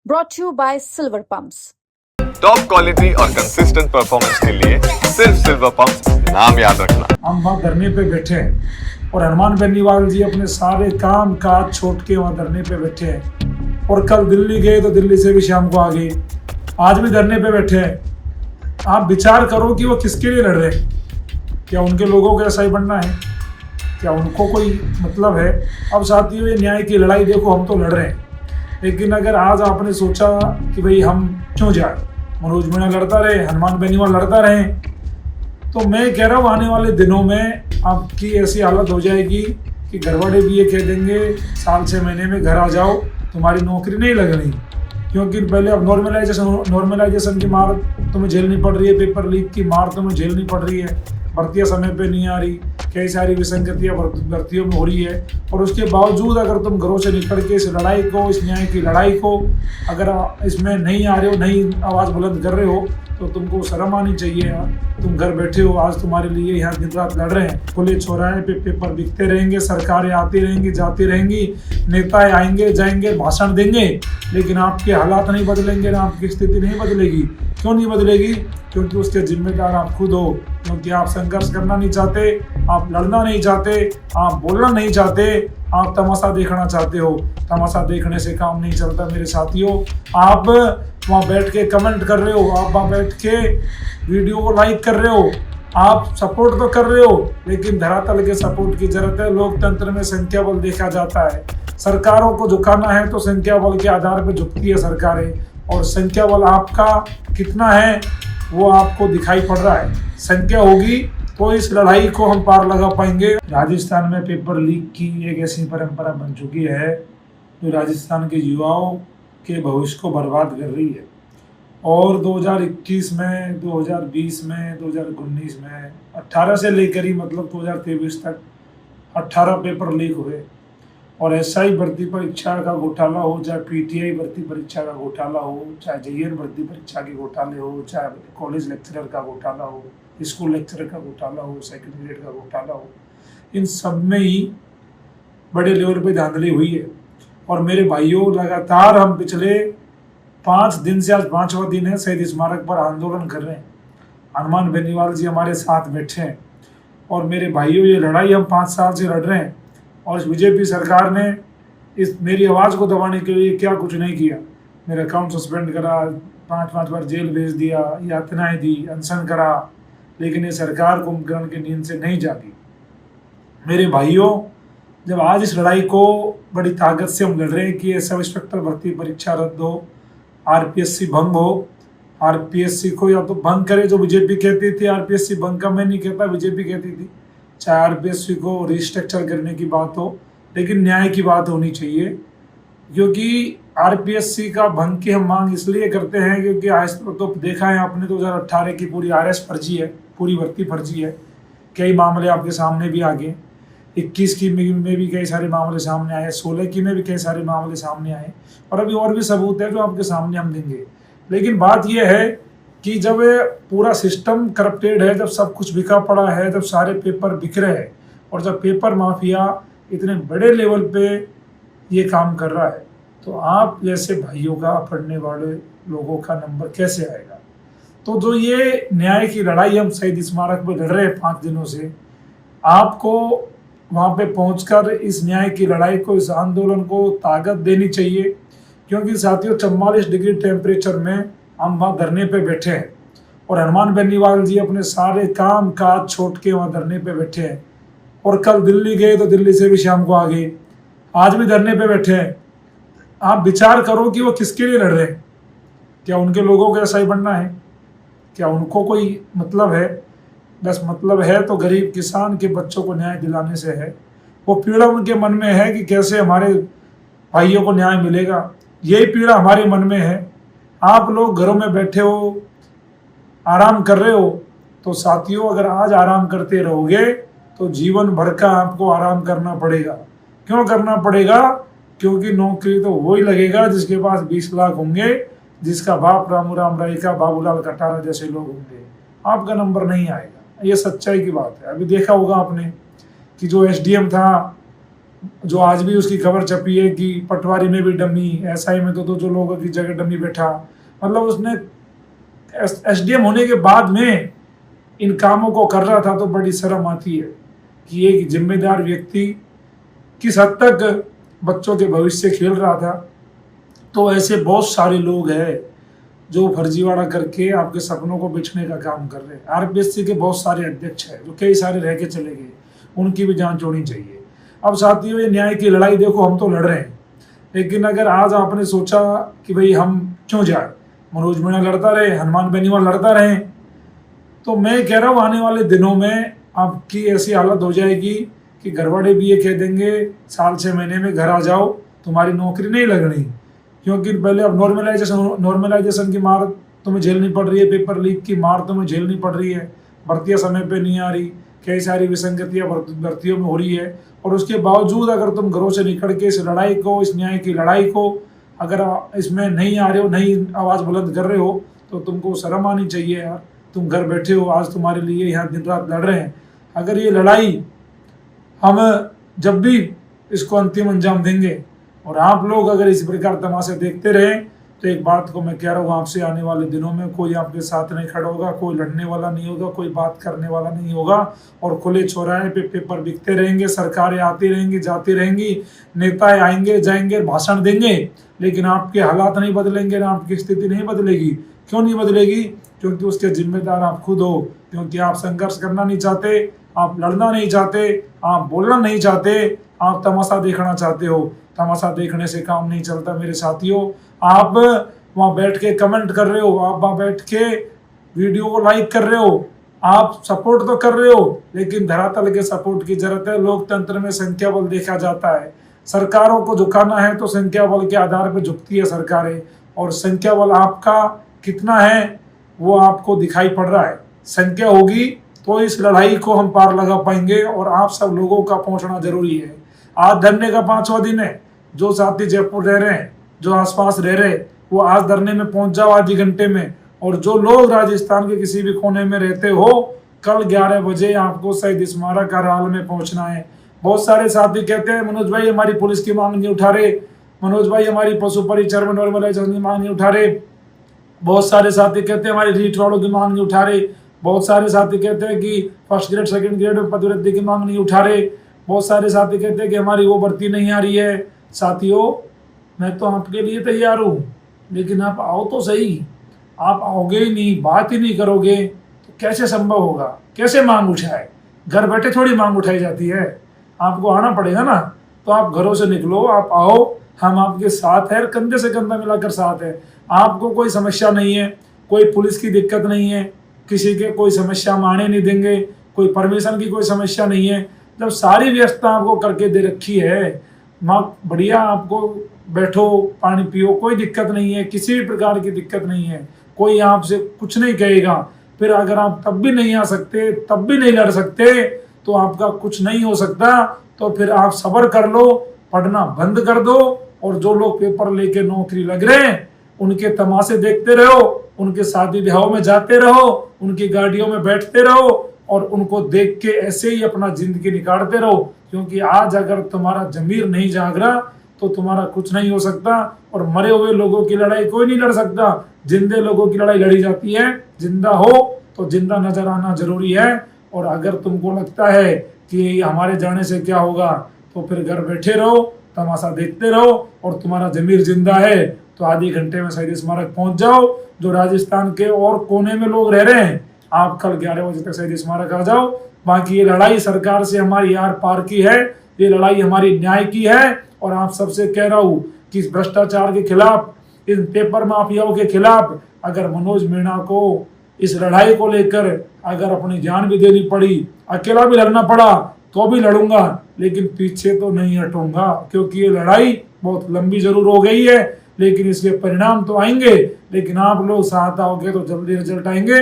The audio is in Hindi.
brought to you by Silver Pumps. Top quality और कंसिस्टेंट परफॉर्मेंस के लिए सिर्फ सिल्वर पंप्स नाम याद रखना। हम वहाँ धरने पे बैठे हैं और हनुमान बेनीवाल जी अपने सारे काम काज छोड़ के वहाँ धरने पे बैठे हैं। और कल दिल्ली गए तो दिल्ली से भी शाम को आ गए, आज भी धरने पे बैठे हैं। आप विचार करो कि वो किसके लिए लड़ रहे हैं। क्या उनके लोगों को ऐसा ही बनना है? क्या उनको कोई मतलब है? अब साथियों, ये न्याय की लड़ाई देखो, हम तो लड़ रहे हैं, लेकिन अगर आज आपने सोचा कि भाई हम क्यों जाए, मनोज मीणा लड़ता रहे, हनुमान बेनीवाल लड़ता रहे, तो मैं कह रहा हूँ आने वाले दिनों में आपकी ऐसी हालत हो जाएगी कि घरवाले भी ये कह देंगे साल 6 महीने में घर आ जाओ, तुम्हारी नौकरी नहीं लग रही। क्योंकि पहले अब नॉर्मलाइजेशन की मार तुम्हें झेलनी पड़ रही है, पेपर लीक की मार तुम्हें झेलनी पड़ रही है, भर्तियाँ समय पे नहीं आ रही, कई सारी विसंगतियाँ भर्तियों में हो रही है। और उसके बावजूद अगर तुम घरों से निकल के इस लड़ाई को, इस न्याय की लड़ाई को अगर इसमें नहीं आ रहे हो, नहीं आवाज़ बुलंद कर रहे हो, तो तुमको शर्म आनी चाहिए यार। तुम घर बैठे हो, आज तुम्हारे लिए यहाँ दिन रात लड़ रहे हैं। खुले चौराहे पे पेपर बिकते रहेंगे, सरकारें आती रहेंगी, जाती रहेंगी, नेता आएंगे जाएंगे, भाषण देंगे, लेकिन आपके हालात नहीं बदलेंगे ना, आपकी स्थिति नहीं बदलेगी। क्यों नहीं बदलेगी? क्योंकि उसके जिम्मेदार आप खुद हो। क्योंकि आप संघर्ष करना नहीं चाहते, आप लड़ना नहीं चाहते, आप बोलना नहीं चाहते, आप तमाशा देखना चाहते हो। तमाशा देखने से काम नहीं चलता मेरे साथियों। आप वहाँ बैठ के कमेंट कर रहे हो, आप वहाँ बैठ के वीडियो को लाइक कर रहे हो, आप सपोर्ट तो कर रहे हो, लेकिन धरातल के सपोर्ट की जरूरत है। लोकतंत्र में संख्या बल देखा जाता है। सरकारों को झुकाना है तो संख्या बल के आधार पर झुकती है सरकारें, और संख्या बल आपका कितना है वो आपको दिखाई पड़ रहा है। संख्या होगी तो इस लड़ाई को हम पार लगा पाएंगे। राजस्थान में पेपर लीक की एक ऐसी परंपरा बन चुकी है जो राजस्थान के युवाओं के भविष्य को बर्बाद कर रही है। और 2021 में, 2020 में, 2019 में 18 से लेकर ही मतलब 2023 तक 18 पेपर लीक हुए। और एसआई भर्ती परीक्षा का घोटाला हो, चाहे पीटीआई भर्ती परीक्षा का घोटाला हो, चाहे जेईई भर्ती परीक्षा के घोटाले हो, चाहे कॉलेज लेक्चरर का घोटाला हो, स्कूल लेक्चरर का घोटाला हो, सेक्रेटरीट का घोटाला हो, इन सब में ही बड़े लेवल पे धांधली हुई है। और मेरे भाइयों, लगातार हम पिछले 5 दिन से, आज 5वां दिन है, शहीद स्मारक पर आंदोलन कर रहे हैं। हनुमान बेनीवाल जी हमारे साथ बैठे हैं। और मेरे भाइयों, ये लड़ाई हम 5 साल से लड़ रहे हैं, और इस बीजेपी सरकार ने इस मेरी आवाज़ को दबाने के लिए क्या कुछ नहीं किया। मेरा अकाउंट सस्पेंड करा, 5 बार जेल भेज दिया, यातनाएं दी, अनशन करा, लेकिन ये सरकार कुंभकर्ण की नींद से नहीं जागी। मेरे भाइयों, जब आज इस लड़ाई को बड़ी ताकत से हम लड़ रहे हैं कि सब इंस्पेक्टर भर्ती परीक्षा रद्द हो, आरपीएससी भंग हो, आरपीएससी को या तो भंग करे, जो बीजेपी कहती थी। आरपीएससी भंग का मैं नहीं कहता, बीजेपी कहती थी। चाहे आरपीएससी को रिस्ट्रक्चर करने की बात हो, लेकिन न्याय की बात होनी चाहिए। क्योंकि आरपीएससी का भंग की हम मांग इसलिए करते हैं क्योंकि आज तो देखा है आपने, 2018 की पूरी आरएस फर्जी है, पूरी भर्ती फर्जी है। कई मामले आपके सामने भी आ गए। 21 की में भी कई सारे मामले सामने आए, 16 की में भी कई सारे मामले सामने आए, और अभी और भी सबूत है जो आपके सामने हम देंगे। लेकिन बात यह है कि जब पूरा सिस्टम करप्टेड है, जब सब कुछ बिका पड़ा है, जब सारे पेपर बिक रहे हैं, और जब पेपर माफिया इतने बड़े लेवल पे ये काम कर रहा है, तो आप जैसे भाइयों का, पढ़ने वाले लोगों का नंबर कैसे आएगा? तो जो ये न्याय की लड़ाई हम शहीद स्मारक पे लड़ रहे हैं 5 दिनों से, आपको वहाँ पे पहुँचकर इस न्याय की लड़ाई को, इस आंदोलन को ताकत देनी चाहिए। क्योंकि साथियों, 44 डिग्री टेम्परेचर में हम वहाँ धरने पे बैठे हैं, और हनुमान बेनीवाल जी अपने सारे काम काज छोड़ के वहाँ धरने पे बैठे हैं। और कल दिल्ली गए तो दिल्ली से भी शाम को आ गए, आज भी धरने पे बैठे हैं। आप विचार करो कि वो किसके लिए लड़ रहे हैं। क्या उनके लोगों को ऐसा ही बनना है? क्या उनको कोई मतलब है? बस मतलब है तो गरीब किसान के बच्चों को न्याय दिलाने से है। वो पीड़ा उनके मन में है कि कैसे हमारे भाइयों को न्याय मिलेगा, यही पीड़ा हमारे मन में है। आप लोग घरों में बैठे हो, आराम कर रहे हो, तो साथियों, अगर आज आराम करते रहोगे तो जीवन भर का आपको आराम करना पड़ेगा। क्यों करना पड़ेगा? क्योंकि नौकरी तो वही लगेगा जिसके पास 20 लाख होंगे, जिसका बाप रामू राम राय का, बाबूलाल कटारा जैसे लोग होंगे। आपका नंबर नहीं आएगा, ये सच्चाई की बात है। अभी देखा होगा आपने कि जो एसडीएम था जो आज भी उसकी खबर छपी है कि पटवारी में भी डमी, एसआई में तो जो लोगों की जगह डमी बैठा। मतलब उसने एसडीएम होने के बाद में इन कामों को कर रहा था, तो बड़ी शर्म आती है कि एक जिम्मेदार व्यक्ति किस हद तक बच्चों के भविष्य खेल रहा था। तो ऐसे बहुत सारे लोग हैं जो फर्जीवाड़ा करके आपके सपनों को बेचने का काम कर रहे हैं। आरपीएससी के बहुत सारे अध्यक्ष हैं जो कई सारे रह के चले गए, उनकी भी जांच होनी चाहिए। अब साथियों, ये न्याय की लड़ाई देखो, हम तो लड़ रहे हैं, लेकिन अगर आज आपने सोचा कि भाई हम क्यों जाए, मनोज मीणा लड़ता रहे, हनुमान बेनीवाल लड़ता रहे, तो मैं कह रहा हूँ आने वाले दिनों में आपकी ऐसी हालत हो जाएगी कि घरवाले भी ये कह देंगे साल 6 महीने में घर आ जाओ, तुम्हारी नौकरी नहीं लगनी। क्योंकि पहले अब नॉर्मलाइजेशन की मार तुम्हें झेलनी पड़ रही है, पेपर लीक की मार तुम्हें झेलनी पड़ रही है, भर्तियाँ समय पे नहीं आ रही, कई सारी विसंगतियाँ भर्तियों में हो रही है। और उसके बावजूद अगर तुम घरों से निकल के इस लड़ाई को, इस न्याय की लड़ाई को अगर इसमें नहीं आ रहे हो, नहीं आवाज़ बुलंद कर रहे हो, तो तुमको शर्म आनी चाहिए यार। तुम घर बैठे हो, आज तुम्हारे लिए यहाँ दिन रात लड़ रहे हैं। अगर ये लड़ाई हम जब भी इसको अंतिम अंजाम देंगे और आप लोग अगर इस प्रकार तमाशे देखते रहें, तो एक बात को मैं कह रहा हूँ आपसे, आने वाले दिनों में कोई आपके साथ नहीं खड़ा होगा, कोई लड़ने वाला नहीं होगा, कोई बात करने वाला नहीं होगा, और खुले चौराहे पे पेपर बिकते रहेंगे, सरकारें आती रहेंगी, जाती रहेंगी, नेता आएंगे जाएंगे, भाषण देंगे, लेकिन आपके हालात नहीं बदलेंगे, ना आपकी स्थिति नहीं बदलेगी। क्यों नहीं बदलेगी? क्योंकि उसके जिम्मेदार आप खुद हो, क्योंकि आप संघर्ष करना नहीं चाहते, आप लड़ना नहीं चाहते, आप बोलना नहीं चाहते, आप तमाशा देखना चाहते हो। तमाशा देखने से काम नहीं चलता मेरे साथियों। आप वहाँ बैठ के कमेंट कर रहे हो, आप वहाँ बैठ के वीडियो को लाइक कर रहे हो, आप सपोर्ट तो कर रहे हो, लेकिन धरातल के सपोर्ट की जरूरत है। लोकतंत्र में संख्या बल देखा जाता है। सरकारों को झुकाना है तो संख्या बल के आधार पर झुकती है सरकारें, और संख्या बल आपका कितना है वो आपको दिखाई पड़ रहा है। संख्या होगी तो इस लड़ाई को हम पार लगा पाएंगे, और आप सब लोगों का पहुंचना जरूरी है। आज धरने का 5वां दिन है। जो साथी जयपुर रह रहे हैं, जो आसपास रह रहे, वो आज धरने में पहुंच जाओ आधे घंटे में। और जो लोग राजस्थान के किसी भी कोने में रहते हो, कल 11 बजे आपको शहीद स्मारक हर हाल में पहुंचना है। बहुत सारे साथी कहते हैं मनोज भाई हमारी पुलिस की मांग नहीं उठा रहे, मनोज भाई हमारी पशु परिचर में नॉर्मलाइजेशन की मांग नहीं उठा रहे। बहुत सारे साथी कहते हैं हमारी रीट वालों की मांग नहीं उठा रहे। बहुत सारे साथी कहते हैं कि फर्स्ट ग्रेड सेकंड ग्रेड में पदोन्नति की मांग नहीं उठा रहे। बहुत सारे साथी कहते हैं कि हमारी वो भर्ती नहीं आ रही है। साथियों, मैं तो आपके लिए तैयार हूँ, लेकिन आप आओ तो सही। आप आओगे ही नहीं, बात ही नहीं करोगे, तो कैसे संभव होगा? कैसे मांग उठाए? घर बैठे थोड़ी मांग उठाई जाती है, आपको आना पड़ेगा ना। तो आप घरों से निकलो, आप आओ, हम आपके साथ हैं, कंधे से कंधा मिलाकर साथ है। आपको कोई समस्या नहीं है, कोई पुलिस की दिक्कत नहीं है, किसी के कोई समस्या हम आने नहीं देंगे, कोई परमिशन की कोई समस्या नहीं है। जब सारी व्यवस्था आपको करके दे रखी है, माँ बढ़िया, आपको बैठो, पानी पियो, कोई दिक्कत नहीं है, किसी भी प्रकार की दिक्कत नहीं है, कोई आपसे कुछ नहीं कहेगा। फिर अगर आप तब भी नहीं आ सकते, तब भी नहीं लड़ सकते, तो आपका कुछ नहीं हो सकता। तो फिर आप सब्र कर लो, पढ़ना बंद कर दो, और जो लोग पेपर लेके नौकरी लग रहे हैं उनके तमाशे देखते रहो, उनके शादी ब्याहों में जाते रहो, उनकी गाड़ियों में बैठते रहो, और उनको देख के ऐसे ही अपना जिंदगी निकालते रहो। क्योंकि आज अगर तुम्हारा जमीर नहीं जाग रहा तो तुम्हारा कुछ नहीं हो सकता। और मरे हुए लोगों की लड़ाई कोई नहीं लड़ सकता, जिंदे लोगों की लड़ाई लड़ी जाती है। जिंदा हो तो जिंदा नजर आना जरूरी है। और अगर तुमको लगता है कि हमारे जाने से क्या होगा, तो फिर घर बैठे रहो, तमाशा देखते रहो, और तुम्हारा जमीर जिंदा है तो आधे घंटे में शहीद स्मारक पहुंच जाओ। जो राजस्थान के और कोने में लोग रह रहे हैं, आप कल 11 बजे तक शहीद स्मारक आ जाओ। बाकी ये लड़ाई सरकार से हमारी आर पार की है, ये लड़ाई हमारी न्याय की है। और आप सबसे कह रहा हूँ कि इस भ्रष्टाचार के खिलाफ, इन पेपर माफियाओं के खिलाफ, अगर मनोज मीणा को इस लड़ाई को लेकर अगर अपनी जान भी देनी पड़ी, अकेला भी लड़ना पड़ा, तो भी लड़ूंगा, लेकिन पीछे तो नहीं हटूंगा। क्योंकि ये लड़ाई बहुत लंबी जरूर हो गई है, लेकिन इसके परिणाम तो आएंगे। लेकिन आप लोग साथ आओगे तो जल्दी रिजल्ट आएंगे।